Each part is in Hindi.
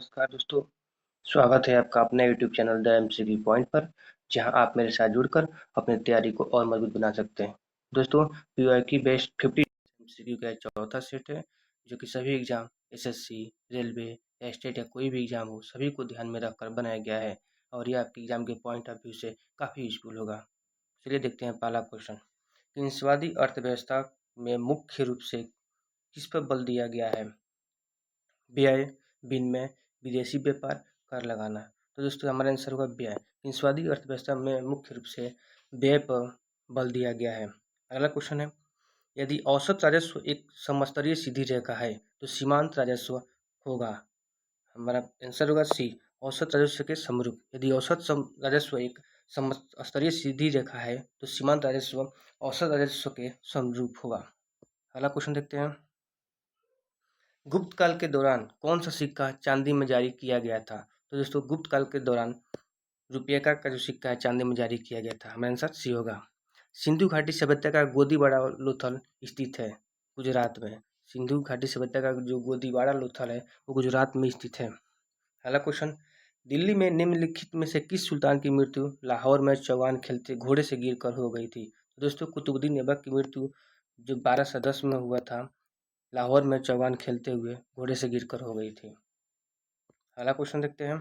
नमस्कार दोस्तों, स्वागत है आपका अपने YouTube channel the MCQ point पर, जहां आप मेरे साथ जुड़कर अपनी तैयारी को और मजबूत बना सकते हैं। दोस्तों, पीवाई की बेस्ट 50 एमसीक्यू का चौथा सेट है, जो कि सभी एग्जाम एसएससी, रेलवे या स्टेट या कोई भी एग्जाम हो, सभी को ध्यान में रखकर बनाया गया है और यह आपके एग्जाम के पॉइंट ऑफ व्यू से काफ़ी यूजफुल होगा। चलिए देखते हैं पहला क्वेश्चन। निस्वादी अर्थव्यवस्था में मुख्य रूप से किस पर बल दिया गया है? व्यय, विनिमय, विदेशी व्यापार, कर लगाना। तो दोस्तों हमारा आंसर होगा व्यय। निस्वादी अर्थव्यवस्था में मुख्य रूप से व्यय पर बल दिया गया है। अगला क्वेश्चन है, यदि औसत राजस्व एक समस्तरीय सीधी रेखा है तो सीमांत राजस्व होगा। हमारा आंसर होगा सी, औसत राजस्व के समरूप। यदि राजस्व एक समस्तरीय सीधी रेखा है तो सीमांत राजस्व औसत राजस्व के समरूप होगा। अगला क्वेश्चन देखते हैं, गुप्त काल के दौरान कौन सा सिक्का चांदी में जारी किया गया था? तो दोस्तों गुप्त काल के दौरान रुपये का जो सिक्का है चांदी में जारी किया गया था। हमारा आंसर सी होगा। सिंधु घाटी सभ्यता का गोदीबाड़ा लोथल स्थित है गुजरात में। सिंधु घाटी सभ्यता का जो गोदीबाड़ा लोथल है वो गुजरात में स्थित है। अगला क्वेश्चन, दिल्ली में निम्नलिखित में से किस सुल्तान की मृत्यु लाहौर में चौगान खेलते घोड़े से गिरकर हो गई थी? तो दोस्तों कुतुबुद्दीन ऐबक की मृत्यु जो 1210 में हुआ था, लाहौर में चौगान खेलते हुए घोड़े से गिरकर हो गई थी। अगला क्वेश्चन देखते हैं,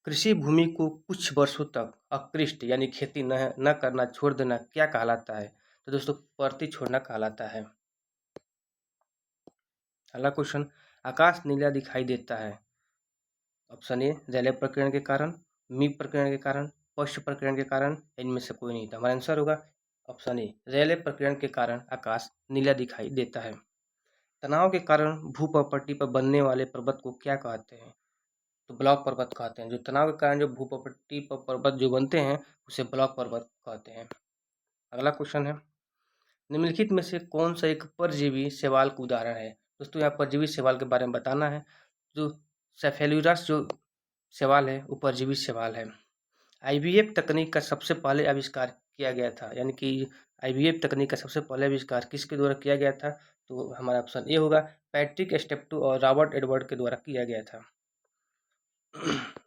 कृषि भूमि को कुछ वर्षों तक अकृष्ट यानी खेती न करना छोड़ देना क्या कहलाता है? तो दोस्तों परती छोड़ना कहलाता है। अगला क्वेश्चन, आकाश नीला दिखाई देता है। ऑप्शन ए रैले प्रकीर्णन के कारण, मी प्रकीर्णन के कारण, पश्च प्रकीर्णन के कारण, इनमें से कोई नहीं। तो हमारा आंसर होगा ऑप्शन ए, रैले प्रकीर्णन के कारण आकाश नीला दिखाई देता है। तनाव के कारण भूप्रपट्टी पर बनने वाले पर्वत को क्या कहते हैं? तो ब्लॉक पर्वत कहते हैं। जो तनाव के कारण जो भूप्रपट्टी पर पर्वत जो बनते हैं उसे ब्लॉक पर्वत कहते हैं। अगला क्वेश्चन है, निम्नलिखित में से कौन सा एक परजीवी शैवाल का उदाहरण है? दोस्तों यहाँ परजीवी शैवाल के बारे में बताना है। जो सेफेलुरस जो शैवाल है वो परजीवी शैवाल है। आईवीएफ तकनीक का सबसे पहले आविष्कार किया गया था, यानी कि आईवीएफ तकनीक का सबसे पहले आविष्कार किसके द्वारा किया गया था? तो हमारा ऑप्शन ए होगा, पैट्रिक स्टेप्टो और रॉबर्ट एडवर्ड के द्वारा किया गया था।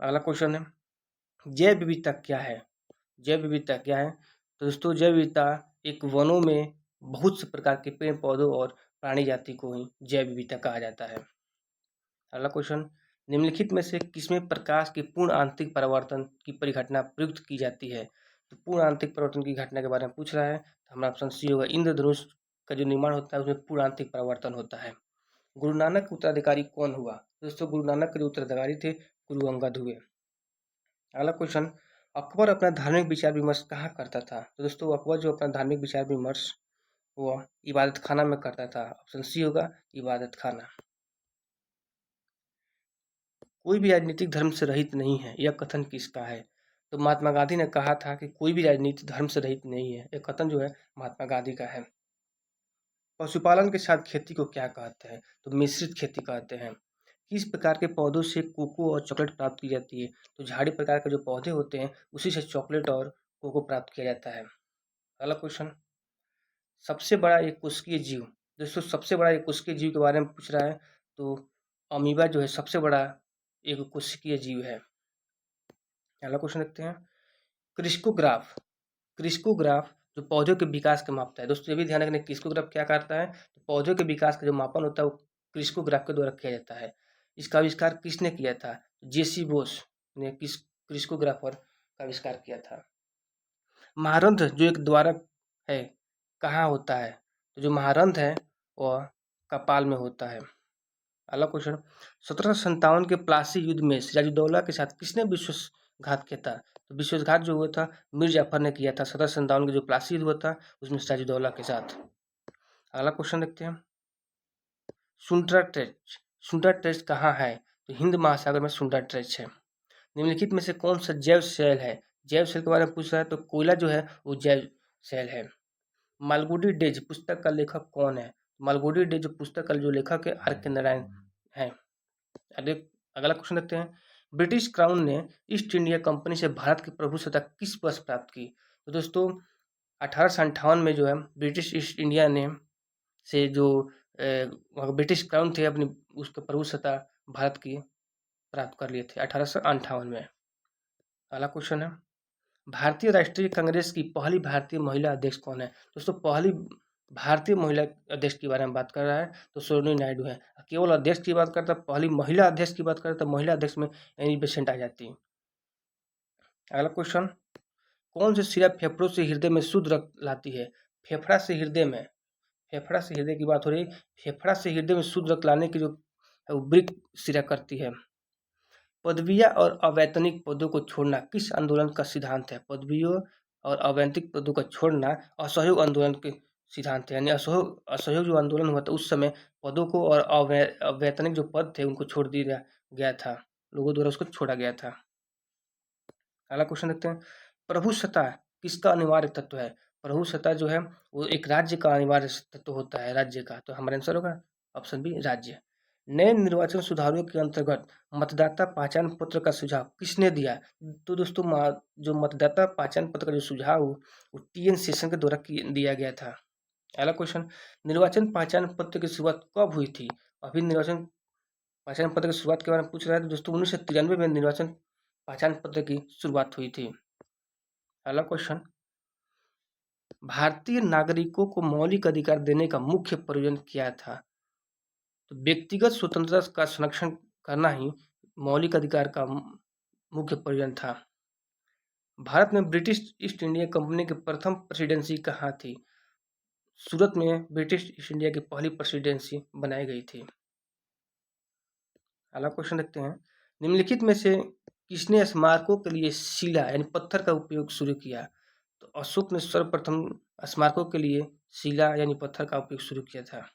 अगला क्वेश्चन है, जैव विविधता क्या है? जैव विविधता क्या है? तो दोस्तों जैव विविधता एक वनों में बहुत से प्रकार के पेड़ पौधों और प्राणी जाति को ही जैव विविधता कहा जाता है। अगला क्वेश्चन, निम्नलिखित में से किसमें प्रकाश के पूर्ण आंतरिक परिवर्तन की परिघटना प्रयुक्त की जाती है? तो पूर्ण आंतरिक परिवर्तन की घटना के बारे में पूछ रहा है, तो हमारा ऑप्शन सी होगा, इंद्रधनुष का जो निर्माण होता है उसमें पूर्ण आंतरिक परिवर्तन होता है। गुरु नानक उत्तराधिकारी कौन हुआ? दोस्तों गुरु नानक के जो उत्तराधिकारी थे गुरु अंगद हुए। अगला क्वेश्चन, अकबर अपना धार्मिक विचार विमर्श कहाँ करता था? तो दोस्तों अकबर जो अपना धार्मिक विचार विमर्श वो इबादत खाना में करता था। ऑप्शन सी होगा, इबादत खाना। कोई भी राजनीतिक धर्म से रहित नहीं है, यह कथन किसका है? तो महात्मा गांधी ने कहा था कि कोई भी राजनीति धर्म से रहित नहीं है। यह कथन जो है महात्मा गांधी का है। पशुपालन के साथ खेती को क्या कहते हैं? तो मिश्रित खेती कहते हैं। किस प्रकार के पौधों से कोको और चॉकलेट प्राप्त की जाती है? तो झाड़ी प्रकार के जो पौधे होते हैं उसी से चॉकलेट और कोको प्राप्त किया जाता है। अगला क्वेश्चन, सबसे बड़ा एक कोशिकीय जीव। दोस्तों सबसे बड़ा एक कोशिकीय जीव के बारे में पूछ रहा है, तो अमीबा जो है सबसे बड़ा एक कोशिकीय जीव है। अगला क्वेश्चन देखते हैं, क्रिस्कोग्राफ। क्रिस्कोग्राफ जो पौधों के विकास के मापता है। दोस्तों ये भी ध्यान रखना, क्रिस्कोग्राफ क्या करता है? तो पौधों के विकास का जो मापन होता है वो क्रिस्कोग्राफ के द्वारा किया जाता है। इसका आविष्कार किसने किया था? जेसी बोस ने क्रिस्कोग्राफर का आविष्कार किया था। महारंध्र जो एक द्वारक है कहाँ होता है? तो जो महारंध्र है वह कपाल में होता है। अगला क्वेश्चन, 1757 के प्लासी युद्ध में सिराजुद्दौला के साथ किसने विश्वासघात किया था? तो विश्वासघात जो हुआ था मीर जाफर ने किया था। 1757 के जो प्लासी युद्ध हुआ था उसमें सिराजुद्दौला के साथ। अगला क्वेश्चन देखते हैं, सुंड्रा ट्रेच। सुंड्रा ट्रेच कहाँ है? तो हिंद महासागर में सुंड्रा ट्रेच है। निम्नलिखित में से कौन सा जैव सेल है? जैव सेल के बारे में पूछ रहा है, तो कोयला जो है वो जैव सेल है। मालगुडी डेज पुस्तक का लेखक कौन है? मालगुडी डेज जो पुस्तक का जो लेखक है आर के नारायण है। अगला क्वेश्चन देखते हैं, ब्रिटिश क्राउन ने ईस्ट इंडिया कंपनी से भारत की प्रभुसत्ता किस वर्ष प्राप्त की? तो दोस्तों 1858 में जो है ब्रिटिश ईस्ट इंडिया ने से जो ब्रिटिश क्राउन थे अपनी उसके प्रभुसत्ता भारत की प्राप्त कर लिए थे 1858 में। अगला क्वेश्चन है, भारतीय राष्ट्रीय कांग्रेस की पहली भारतीय महिला अध्यक्ष कौन है? दोस्तों पहली भारतीय महिला अध्यक्ष के बारे में बात कर रहा है तो सरोजिनी नायडू है। केवल अध्यक्ष की बात करता है, पहली महिला अध्यक्ष की बात करता है तो महिला अध्यक्ष में एनी बेसेंट आ जाती है। अगला क्वेश्चन, कौन सी सिरप फेफड़ों से हृदय में शुद्ध रक्त लाती है? फेफड़ा से हृदय में, फेफड़ा से हृदय की बात हो रही है, फेफड़ा से हृदय में शुद्ध रक्त लाने की जो ब्रिक सिरप करती है। पदवियां और अवैतनिक पदों को छोड़ना किस आंदोलन का सिद्धांत है? पदवियों और अवैतनिक पदों का छोड़ना असहयोग आंदोलन के सिद्धांत है। यानी असहयोग जो आंदोलन हुआ था उस समय पदों को और अवैतनिक जो पद थे उनको छोड़ दिया गया था, लोगों द्वारा उसको छोड़ा गया था। अगला क्वेश्चन देखते हैं, प्रभुसत्ता किसका अनिवार्य तत्व है? प्रभुसत्ता जो है वो एक राज्य का अनिवार्य तत्व होता है, राज्य का। तो हमारा आंसर होगा ऑप्शन बी, राज्य। नए निर्वाचन सुधारों के अंतर्गत मतदाता पहचान पत्र का सुझाव किसने दिया? तो दोस्तों जो मतदाता पहचान पत्र का जो सुझाव वो TN शेषन के द्वारा दिया गया था। अगला क्वेश्चन, निर्वाचन पहचान पत्र की शुरुआत कब हुई थी? अभी निर्वाचन पहचान पत्र की शुरुआत के बारे में पूछ रहा है तो दोस्तों 1993 में निर्वाचन पहचान पत्र की शुरुआत हुई थी। अगला क्वेश्चन, भारतीय नागरिकों को मौलिक अधिकार देने का मुख्य प्रयोजन क्या था? तो व्यक्तिगत स्वतंत्रता का संरक्षण करना ही मौलिक अधिकार का मुख्य प्रयोजन था। भारत में ब्रिटिश ईस्ट इंडिया कंपनी की प्रथम प्रेसिडेंसी कहाँ थी? सूरत में ब्रिटिश ईस्ट इंडिया की पहली प्रेसिडेंसी बनाई गई थी। अगला क्वेश्चन देखते हैं, निम्नलिखित में से किसने स्मारकों के लिए शिला यानी पत्थर का उपयोग शुरू किया? तो अशोक ने सर्वप्रथम स्मारकों के लिए शिला यानी पत्थर का उपयोग शुरू किया था।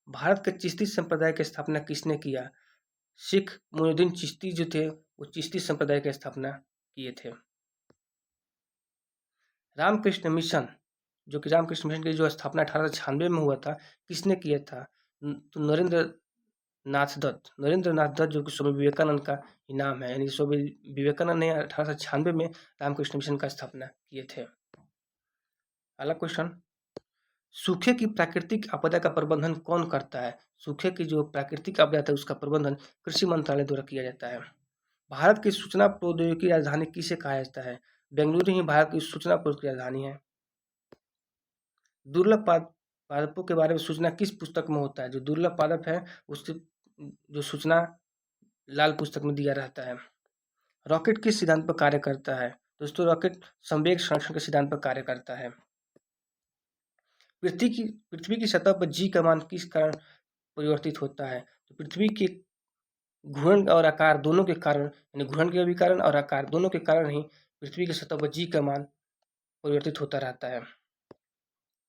भारत के चिश्ती संप्रदाय की स्थापना किसने किया? सिख मोइनुद्दीन चिश्ती जो थे वो चिश्ती संप्रदाय की स्थापना किए थे। रामकृष्ण मिशन, जो कि रामकृष्ण मिशन की जो स्थापना 1896 में हुआ था, किसने किया था? तो नरेंद्र नाथ दत्त, जो कि स्वामी विवेकानंद का नाम है। यानी स्वामी विवेकानंद ने 1896 में रामकृष्ण मिशन का स्थापना किए थे। अगला क्वेश्चन, सूखे की प्राकृतिक आपदा का प्रबंधन कौन करता है? सूखे की जो प्राकृतिक आपदा है उसका प्रबंधन कृषि मंत्रालय द्वारा किया जाता है। भारत की सूचना प्रौद्योगिकी राजधानी किसे कहा जाता है? बेंगलुरु ही भारत की सूचना प्रौद्योगिकी राजधानी है। दुर्लभ पादपों के बारे में सूचना किस पुस्तक में होता है? जो दुर्लभ पादप है उसकी जो सूचना लाल पुस्तक में दिया रहता है। रॉकेट किस सिद्धांत पर कार्य करता है? दोस्तों रॉकेट संवेग संरक्षण के सिद्धांत पर कार्य करता है। पृथ्वी की सतह पर जी का मान किस कारण परिवर्तित होता है? तो पृथ्वी के घूर्णन और आकार दोनों के कारण, यानी घूर्णन के भी कारण और आकार दोनों के कारण ही पृथ्वी की सतह पर जी का मान परिवर्तित होता रहता है।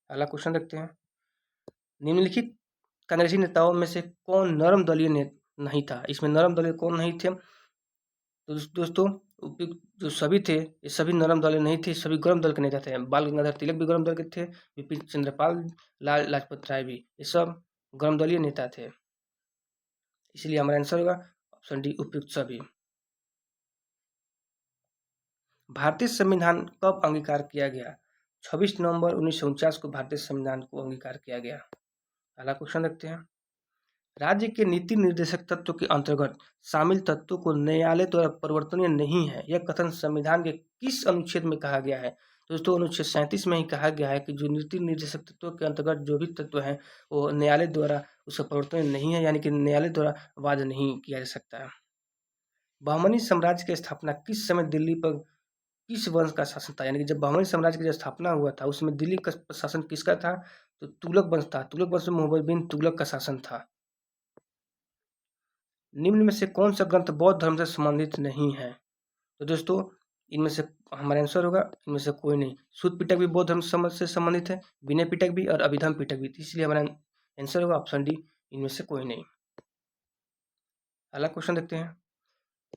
अगला क्वेश्चन देखते हैं, निम्नलिखित कांग्रेसी नेताओं में से कौन नरम दलीय नहीं था? इसमें नरम दलीय कौन नहीं थे? तो दोस्तों जो सभी थे ये सभी नरम दल नहीं थे, सभी गर्म दल के नेता थे। बाल गंगाधर तिलक भी गर्म दल के थे, बिपिन चंद्रपाल, लाल लाजपत राय भी, ये सब गर्म दलीय नेता थे। इसलिए हमारा आंसर होगा ऑप्शन डी, उपयुक्त सभी। भारतीय संविधान कब अंगीकार किया गया? 26 नवंबर 1949 को भारतीय संविधान को अंगीकार किया गया। अगला क्वेश्चन देखते हैं, राज्य के नीति निर्देशक तत्व के अंतर्गत शामिल तत्वों को न्यायालय द्वारा परिवर्तनीय नहीं है, यह कथन संविधान के किस अनुच्छेद में कहा गया है? दोस्तों अनुच्छेद 37 में ही कहा गया है कि जो नीति निर्देशक तत्वों के अंतर्गत जो भी तत्व है वो न्यायालय द्वारा उसका परिवर्तन नहीं है, यानी कि न्यायालय द्वारा वाद नहीं किया जा सकता है। बहमनी साम्राज्य की स्थापना किस समय दिल्ली पर किस वंश का शासन था? यानी कि जब बहमनी साम्राज्य की जब स्थापना हुआ था उस समय दिल्ली का शासन किसका था? तो तुगलक वंश था। तुगलक वंश में मोहम्मद बिन तुगलक का शासन था। निम्न में से कौन सा ग्रंथ बौद्ध धर्म से संबंधित नहीं है? तो दोस्तों इनमें से हमारा आंसर होगा इनमें से कोई नहीं। सूत पिटक भी बौद्ध धर्म से संबंधित है, विनय पिटक भी और अभिधम पिटक भी, इसलिए हमारा आंसर होगा ऑप्शन डी, इनमें से कोई नहीं। अगला क्वेश्चन देखते हैं,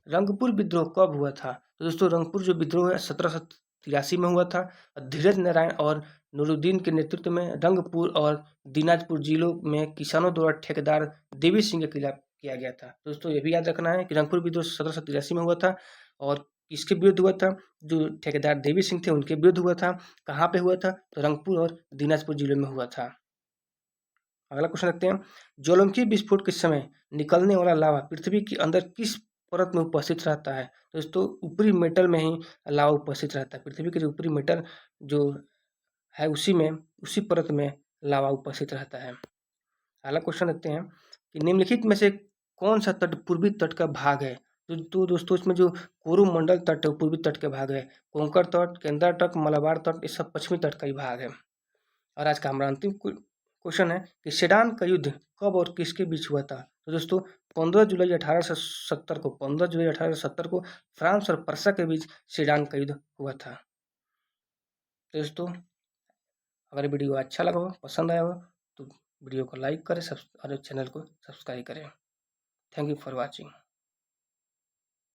रंगपुर विद्रोह कब हुआ था? तो दोस्तों रंगपुर जो विद्रोह है 1783 में हुआ था। धीरज नारायण और नूरुद्दीन के नेतृत्व में रंगपुर और दिनाजपुर जिलों में किसानों द्वारा ठेकेदार देवी सिंह के खिलाफ किया गया था। दोस्तों ये भी याद रखना है कि रंगपुर विद्रोह 1783 में हुआ था और किसके विरुद्ध हुआ था? जो ठेकेदार देवी सिंह थे उनके विरुद्ध हुआ था। कहाँ पे हुआ था? तो रंगपुर और दिनाजपुर जिलों में हुआ था। अगला क्वेश्चन देखते हैं, ज्वालामुखी विस्फोट के समय निकलने वाला लावा पृथ्वी के अंदर किस परत में उपस्थित रहता है। दोस्तों ऊपरी मेटल में ही लावा उपस्थित रहता है। पृथ्वी के जो ऊपरी मेटल जो है उसी परत में लावा उपस्थित रहता है। अगला क्वेश्चन देखते हैं कि निम्नलिखित में से कौन सा तट पूर्वी तट का भाग है। तो दोस्तों इसमें जो कोरोमंडल तट है वो पूर्वी तट के भाग है। कोंकण तट, केंद्र तट, मलाबार तट ये सब पश्चिमी तट का ही भाग है। और आज का हमारा अंतिम क्वेश्चन है कि सेडान का युद्ध कब और किसके बीच हुआ था। तो दोस्तों 15 जुलाई 1870 को फ्रांस और पर्सा के बीच सेडान का युद्ध हुआ था। तो दोस्तों अगर वीडियो अच्छा लगा हो, पसंद आया हो तो वीडियो को लाइक करें और चैनल को सब्सक्राइब करें। Thank you for watching.